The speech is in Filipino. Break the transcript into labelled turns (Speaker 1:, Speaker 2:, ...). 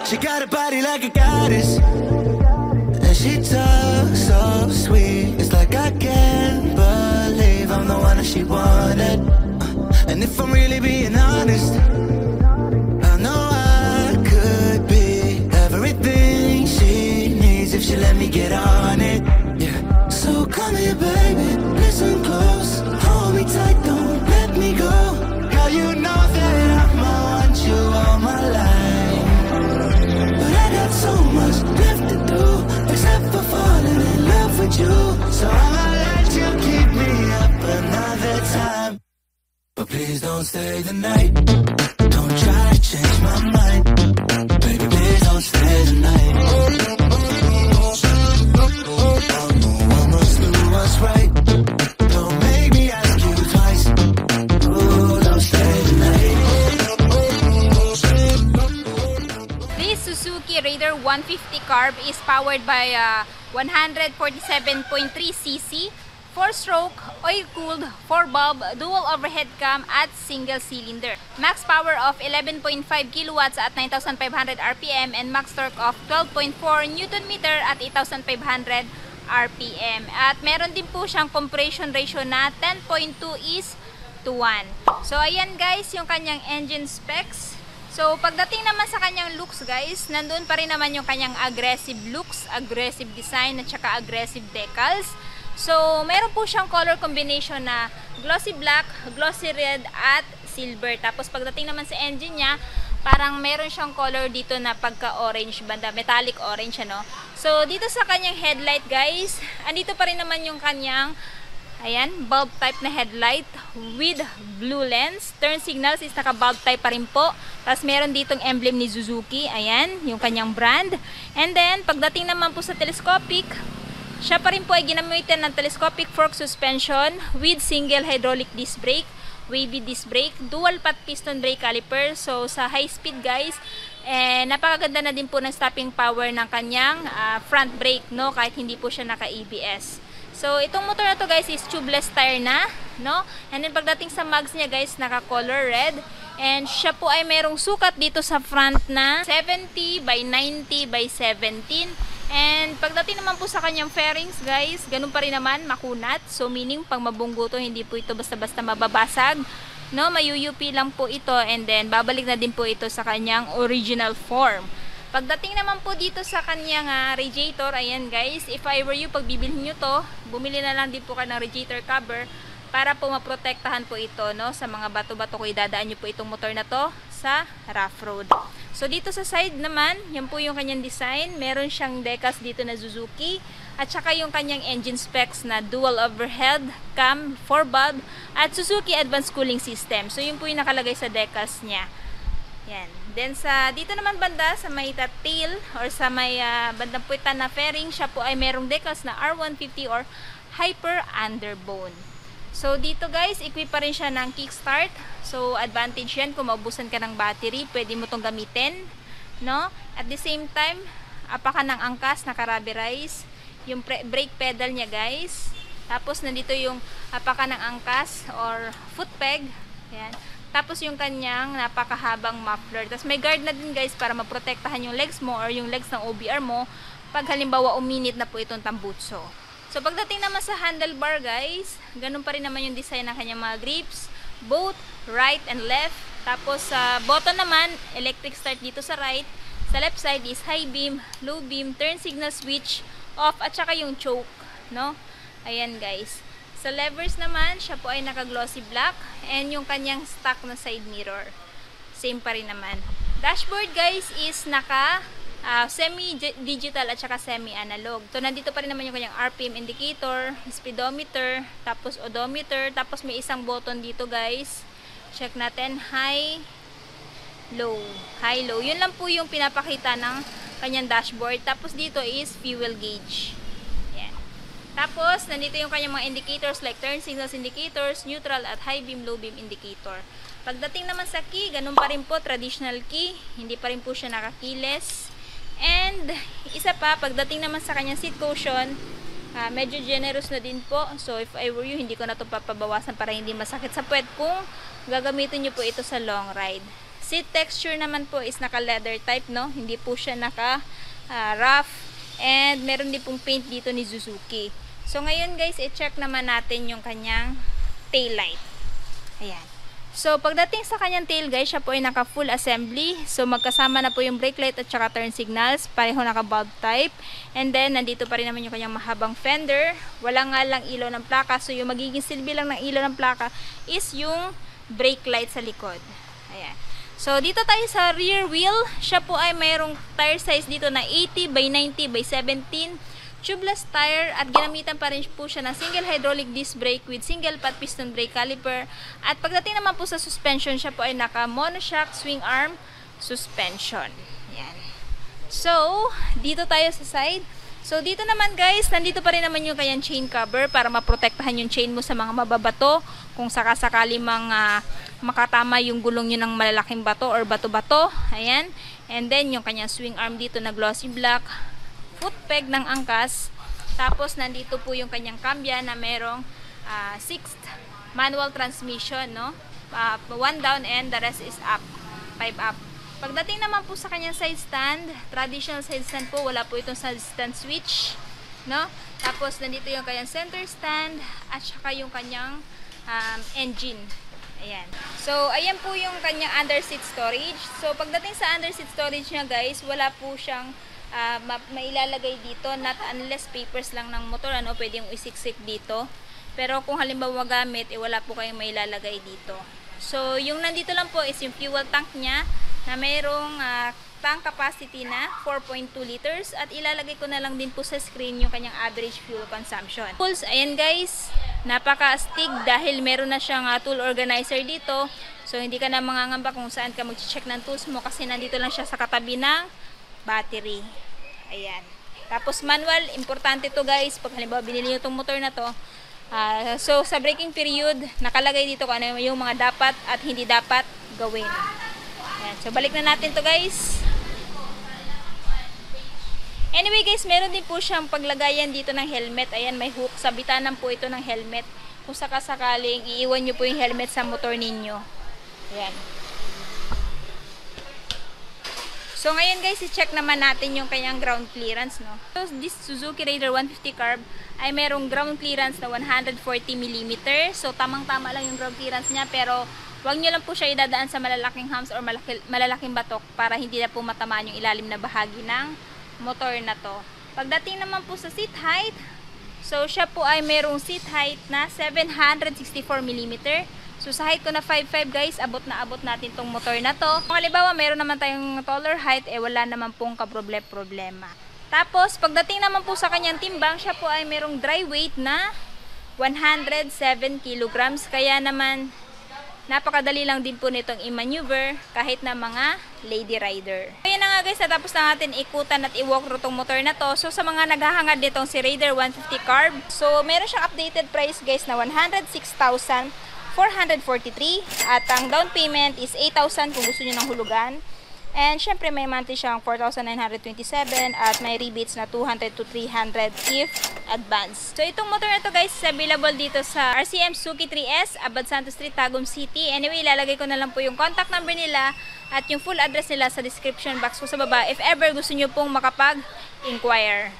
Speaker 1: She got a body like a goddess, and she talks so sweet. It's like I can't believe I'm the one that she wanted. And if I'm really being honest, I know I could be everything she needs if she let me get on it. Yeah. So come here, baby, listen close, hold me tight, don't let me go. Girl, you know that I'ma want you all my life, but I got so much left to do, except for falling in love with you. So I'ma let you keep me up another time, but please don't stay the night. Don't try to change my mind, baby, please don't stay the night. Almost knew what's right. Don't make me ask you twice. Oh, don't stay the night.
Speaker 2: This Suzuki Raider 150 carb is powered by 147.3cc 4-stroke, oil-cooled, 4-bulb, dual overhead cam at single cylinder. Max power of 11.5 kilowatts at 9,500 RPM and max torque of 12.4 Nm at 8,500 RPM. At meron din po siyang compression ratio na 10.2:1. So ayan guys, yung kanyang engine specs. So pagdating naman sa kanyang looks guys, nandun pa rin naman yung kanyang aggressive looks, aggressive design at saka aggressive decals. So, meron po siyang color combination na glossy black, glossy red, at silver. Tapos, pagdating naman sa engine niya, parang meron siyang color dito na pagka-orange banda, metallic orange, ano. So, dito sa kanyang headlight, guys, andito pa rin naman yung kanyang, ayan, bulb type na headlight with blue lens. Turn signals is naka-bulb type pa rin po. Tapos, meron ditong emblem ni Suzuki, ayan, yung kanyang brand. And then, pagdating naman po sa telescopic, siya pa rin po ay ginamitan ng telescopic fork suspension with single hydraulic disc brake, wavy disc brake, dual pat piston brake caliper. So sa high speed guys, napakaganda na din po ng stopping power ng kanyang front brake, no, kahit hindi po siya naka ABS. So itong motor na to guys is tubeless tire na, no, and then pagdating sa mags niya guys, naka color red, and siya po ay merong sukat dito sa front na 70 by 90 by 17. And pagdating naman po sa kanyang fairings guys, ganun pa rin naman, makunat. So meaning pag mabunggo to, hindi po ito basta-basta mababasag, no, mayuyupi lang po ito, and then babalik na din po ito sa kanyang original form. Pagdating naman po dito sa kanyang radiator, ayan guys, if I were you, pag bibilhin nyo to, bumili na lang din po kayo ng radiator cover para po maprotektahan po ito, no, sa mga bato-bato ko idadaan nyo po itong motor na to sa rough road. So dito sa side naman, yan po yung kanyang design. Meron siyang decals dito na Suzuki, at saka yung kanyang engine specs na dual overhead cam, 4-bulb, at Suzuki advanced cooling system. So yun po yung nakalagay sa decals niya. Yan. Then sa dito naman banda sa may tail or sa may bandang puwitan na fairing, siya po ay merong decals na R150 or Hyper Underbone. So dito guys, equip pa rin siya ng kickstart. So advantage yan kung maubusan ka ng battery, pwede mo tong gamitin, no? At the same time, apakan ng angkas, naka-rubberize yung brake pedal niya guys. Tapos nandito yung apakan ng angkas or foot peg. Ayan. Tapos yung kanyang napakahabang muffler. Tapos may guard na din guys para maprotektahan yung legs mo or yung legs ng OBR mo pag halimbawa uminit na po itong tambutso. So pagdating naman sa handlebar guys, ganun pa rin naman yung design ng kanyang mga grips, both right and left. Tapos sa button naman, electric start dito sa right. Sa left side is high beam, low beam, turn signal switch, off, at saka yung choke, no? Ayan guys. Sa levers naman, siya po ay naka-glossy black, and yung kanyang stock na side mirror, same pa rin naman. Dashboard guys is naka semi-digital at saka semi-analog. So, nandito pa rin naman yung kanyang RPM indicator, speedometer, tapos odometer, tapos may isang button dito guys. Check natin, high, low. High, low. Yun lang po yung pinapakita ng kanyang dashboard. Tapos dito is fuel gauge. Yan. Tapos, nandito yung kanyang mga indicators like turn signals indicators, neutral at high beam, low beam indicator. Pagdating naman sa key, ganun pa rin po, traditional key. Hindi pa rin po siya nakakeyless. And isa pa, pagdating naman sa kanyang seat cushion, medyo generous na din po. So if I were you, hindi ko na ito papabawasan para hindi masakit sa puwet kung gagamitin nyo po ito sa long ride. Seat texture naman po is naka-leather type, no? Hindi po siya naka-rough. And meron din pong paint dito ni Suzuki. So, ngayon guys, i-check naman natin yung kanyang tail light. Ayan. So, pagdating sa kanyang tail guys, siya po ay naka-full assembly. So, magkasama na po yung brake light at saka turn signals. Pareho naka-bulb type. And then, nandito pa rin naman yung kanyang mahabang fender. Wala nga lang ilaw ng plaka. So, yung magiging silbi lang ng ilaw ng plaka is yung brake light sa likod. Ayan. So, dito tayo sa rear wheel. Siya po ay mayroong tire size dito na 80 by 90 by 17. Tubeless tire at ginamitan pa rin po siya ng single hydraulic disc brake with single pot piston brake caliper. At pagdating naman po sa suspension, siya po ay naka monoshock swing arm suspension. Yan. So, dito tayo sa side. So, dito naman guys, nandito pa rin naman yung kanyang chain cover para maprotektahan yung chain mo sa mga mababato. Kung sakasakali makatama yung gulong nyo ng malalaking bato or bato-bato. Ayan. And then, yung kanyang swing arm dito na glossy black. Foot peg ng angkas. Tapos nandito po yung kanyang cambia na merong 6th manual transmission, no? 1 down and the rest is up. 5 up. Pagdating naman po sa kanyang side stand, traditional side stand po, wala po itong side stand switch, no? Tapos nandito yung kanyang center stand at saka yung kanyang engine. Ayan. So, ayan po yung kanyang under seat storage. So, pagdating sa under seat storage niya guys, wala po siyang mailalagay dito, not unless papers lang ng motor, ano, pwede yung isiksik dito. Pero kung halimbawa gamit, wala po kayong mailalagay dito. So, yung nandito lang po is yung fuel tank niya na mayroong tank capacity na 4.2 liters at ilalagay ko na lang din po sa screen yung kanyang average fuel consumption. Tools, ayan guys, napaka-astig dahil meron na siyang tool organizer dito. So, hindi ka na mangangamba kung saan ka mag-check ng tools mo kasi nandito lang siya sa katabi ng battery. Ayan. Tapos manual, importante to guys. Pag halimbawa binili nyo itong motor na to, so sa braking period, nakalagay dito kung ano yung mga dapat at hindi dapat gawin. Ayan. So balik na natin to guys. Anyway guys, meron din po siyang paglagayan dito ng helmet. Ayan, may hook. Sabitanan po ito ng helmet. Kung sakasakaling iiwan nyo po yung helmet sa motor ninyo. Ayan. So, ngayon guys, i-check naman natin yung kanyang ground clearance, no? So, this Suzuki Raider 150 Carb ay merong ground clearance na 140 mm. So, tamang-tama lang yung ground clearance niya, pero huwag nyo lang po siya idadaan sa malalaking humps or malalaking batok para hindi na po matamaan yung ilalim na bahagi ng motor na to. Pagdating naman po sa seat height, so, siya po ay merong seat height na 764 mm. So, sa height ko na 5'5", guys, abot na abot natin tong motor na to. Kung halimbawa, meron naman tayong taller height, wala naman pong kaproblema. Tapos, pagdating naman po sa kanyang timbang, siya po ay merong dry weight na 107 kilograms. Kaya naman, napakadali lang din po nitong i-maneuver kahit na mga lady rider. Kaya na nga guys, natapos na natin ikutan at i-walkthrough tong motor na to. So, sa mga naghahangad nitong si Raider 150 Carb, so, meron siyang updated price guys na 106,443 at ang down payment is 8,000 kung gusto niyo ng hulugan. And syempre may monthly siyang 4,927 at may rebates na 200 to 300 if advance. So itong motor na to guys is available dito sa RCM Suzuki 3S, Abad Santos Street, Tagum City. Anyway, ilalagay ko na lang po yung contact number nila at yung full address nila sa description box ko sa baba if ever gusto niyo pong makapag-inquire.